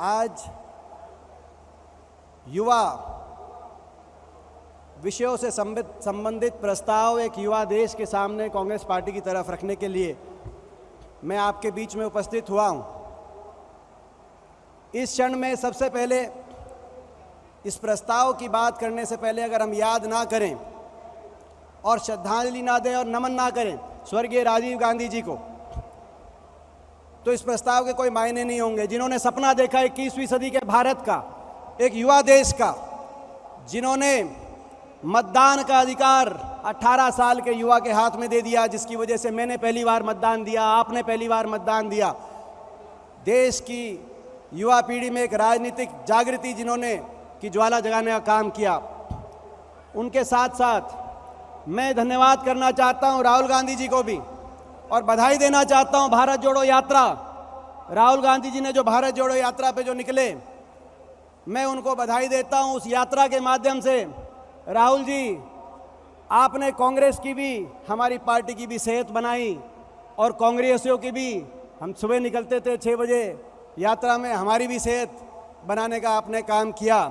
आज युवा विषयों से संबंधित प्रस्ताव एक युवा देश के सामने कांग्रेस पार्टी की तरफ रखने के लिए मैं आपके बीच में उपस्थित हुआ हूं। इस क्षण में सबसे पहले इस प्रस्ताव की बात करने से पहले अगर हम याद ना करें और श्रद्धांजलि ना दें और नमन ना करें स्वर्गीय राजीव गांधी जी को, तो इस प्रस्ताव के कोई मायने नहीं होंगे। जिन्होंने सपना देखा 21वीं सदी के भारत का, एक युवा देश का, जिन्होंने मतदान का अधिकार 18 साल के युवा के हाथ में दे दिया, जिसकी वजह से मैंने पहली बार मतदान दिया, आपने पहली बार मतदान दिया। देश की युवा पीढ़ी में एक राजनीतिक जागृति जिन्होंने की ज्वाला जगाने का काम किया, उनके साथ साथ मैं धन्यवाद करना चाहता हूं राहुल गांधी जी को भी और बधाई देना चाहता हूं। भारत जोड़ो यात्रा, राहुल गांधी जी ने जो भारत जोड़ो यात्रा पे जो निकले, मैं उनको बधाई देता हूं। उस यात्रा के माध्यम से राहुल जी, आपने कांग्रेस की भी, हमारी पार्टी की भी सेहत बनाई और कांग्रेसियों की भी। हम सुबह निकलते थे 6 बजे यात्रा में, हमारी भी सेहत बनाने का आपने काम किया।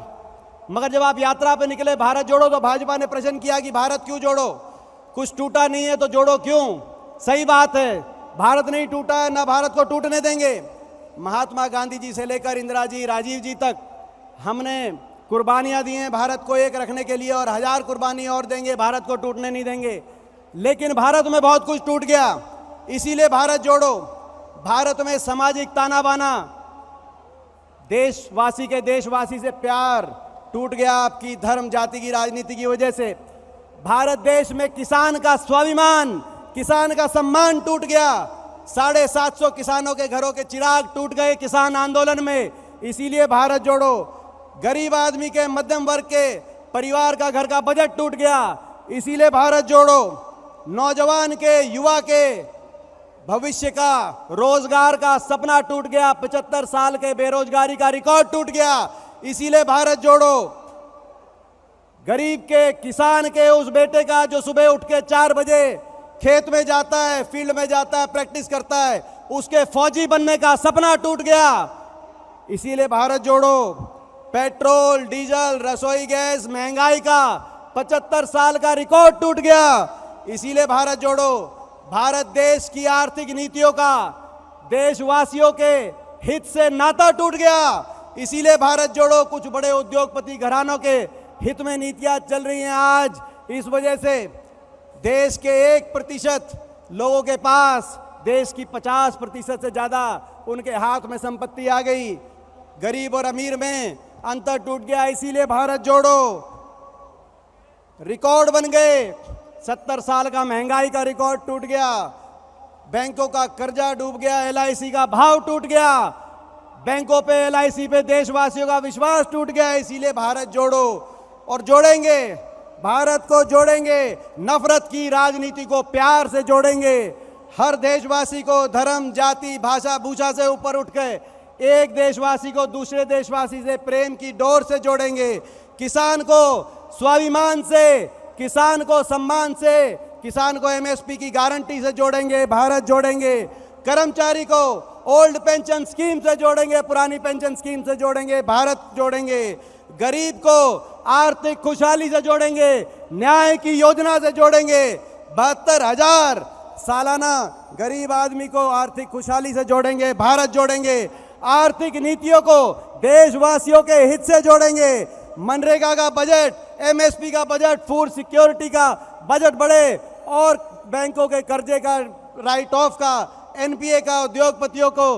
मगर जब आप यात्रा पे निकले भारत जोड़ो, तो भाजपा ने प्रश्न किया कि भारत क्यों जोड़ो, कुछ टूटा नहीं है तो जोड़ो क्यों। सही बात है, भारत नहीं टूटा है, ना भारत को टूटने देंगे। महात्मा गांधी जी से लेकर इंदिरा जी, राजीव जी तक हमने कुर्बानियां दी हैं भारत को एक रखने के लिए, और 1000 कुर्बानी और देंगे, भारत को टूटने नहीं देंगे। लेकिन भारत में बहुत कुछ टूट गया, इसीलिए भारत जोड़ो। भारत में सामाजिक ताना बाना, देशवासी के देशवासी से प्यार टूट गया आपकी धर्म जाति की राजनीति की वजह से। भारत देश में किसान का स्वाभिमान, किसान का सम्मान टूट गया। 750 किसानों के घरों के चिराग टूट गए किसान आंदोलन में, इसीलिए भारत जोड़ो। गरीब आदमी के, मध्यम वर्ग के परिवार का घर का बजट टूट गया, इसीलिए भारत जोड़ो। नौजवान के, युवा के भविष्य का, रोजगार का सपना टूट गया। 75 साल के बेरोजगारी का रिकॉर्ड टूट गया, इसीलिए भारत जोड़ो। गरीब के, किसान के उस बेटे का जो सुबह उठ के 4 बजे खेत में जाता है, फील्ड में जाता है, प्रैक्टिस करता है, उसके फौजी बनने का सपना टूट गया, इसीलिए भारत जोड़ो। पेट्रोल, डीजल, रसोई गैस, महंगाई का 75 साल का रिकॉर्ड टूट गया, इसीलिए भारत जोड़ो। भारत देश की आर्थिक नीतियों का देशवासियों के हित से नाता टूट गया, इसीलिए भारत जोड़ो। कुछ बड़े उद्योगपति घरानों के हित में नीतियां चल रही हैं आज, इस वजह से देश के 1% लोगों के पास देश की 50% से ज्यादा उनके हाथ में संपत्ति आ गई। गरीब और अमीर में अंतर टूट गया, इसीलिए भारत जोड़ो। रिकॉर्ड बन गए, 70 साल का महंगाई का रिकॉर्ड टूट गया, बैंकों का कर्जा डूब गया, LIC का भाव टूट गया, बैंकों पे, LIC पे देशवासियों का विश्वास टूट गया, इसीलिए भारत जोड़ो। और जोड़ेंगे, भारत को जोड़ेंगे, नफरत की राजनीति को प्यार से जोड़ेंगे। हर देशवासी को धर्म, जाति, भाषा, भूषा से ऊपर उठ के एक देशवासी को दूसरे देशवासी से प्रेम की डोर से जोड़ेंगे। किसान को स्वाभिमान से, किसान को सम्मान से, किसान को MSP की गारंटी से जोड़ेंगे, भारत जोड़ेंगे। कर्मचारी को ओल्ड पेंशन स्कीम से जोड़ेंगे, पुरानी पेंशन स्कीम से जोड़ेंगे, भारत जोड़ेंगे। गरीब को आर्थिक खुशहाली से जोड़ेंगे, न्याय की योजना से जोड़ेंगे। 72,000 सालाना गरीब आदमी को आर्थिक खुशहाली से जोड़ेंगे, भारत जोड़ेंगे। आर्थिक नीतियों को देशवासियों के हित से जोड़ेंगे। मनरेगा का बजट, MSP का बजट, फूड सिक्योरिटी का बजट बढ़े और बैंकों के कर्जे का, राइट ऑफ का, NPA का, उद्योगपतियों को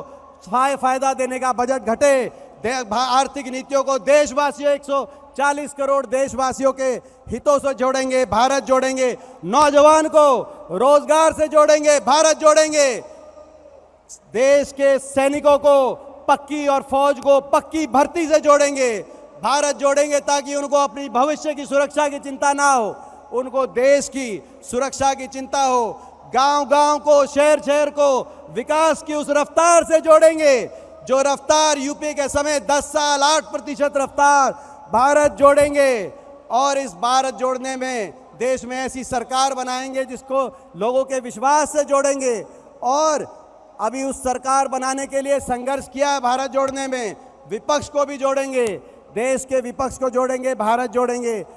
फायदा देने का बजट घटे। आर्थिक नीतियों को देशवासियों, 140 करोड़ देशवासियों के हितों से जोड़ेंगे, भारत जोड़ेंगे। नौजवान को रोजगार से जोड़ेंगे, भारत जोड़ेंगे। देश के सैनिकों को पक्की और फौज को पक्की भर्ती से जोड़ेंगे, भारत जोड़ेंगे, ताकि उनको अपनी भविष्य की सुरक्षा की चिंता ना हो, उनको देश की सुरक्षा की चिंता हो। गांव-गांव को, शहर-शहर को विकास की उस रफ्तार से जोड़ेंगे जो रफ्तार यूपी के समय 10 साल 8% रफ्तार, भारत जोड़ेंगे। और इस भारत जोड़ने में देश में ऐसी सरकार बनाएंगे जिसको लोगों के विश्वास से जोड़ेंगे। और अभी उस सरकार बनाने के लिए संघर्ष किया है भारत जोड़ने में, विपक्ष को भी जोड़ेंगे, देश के विपक्ष को जोड़ेंगे, भारत जोड़ेंगे।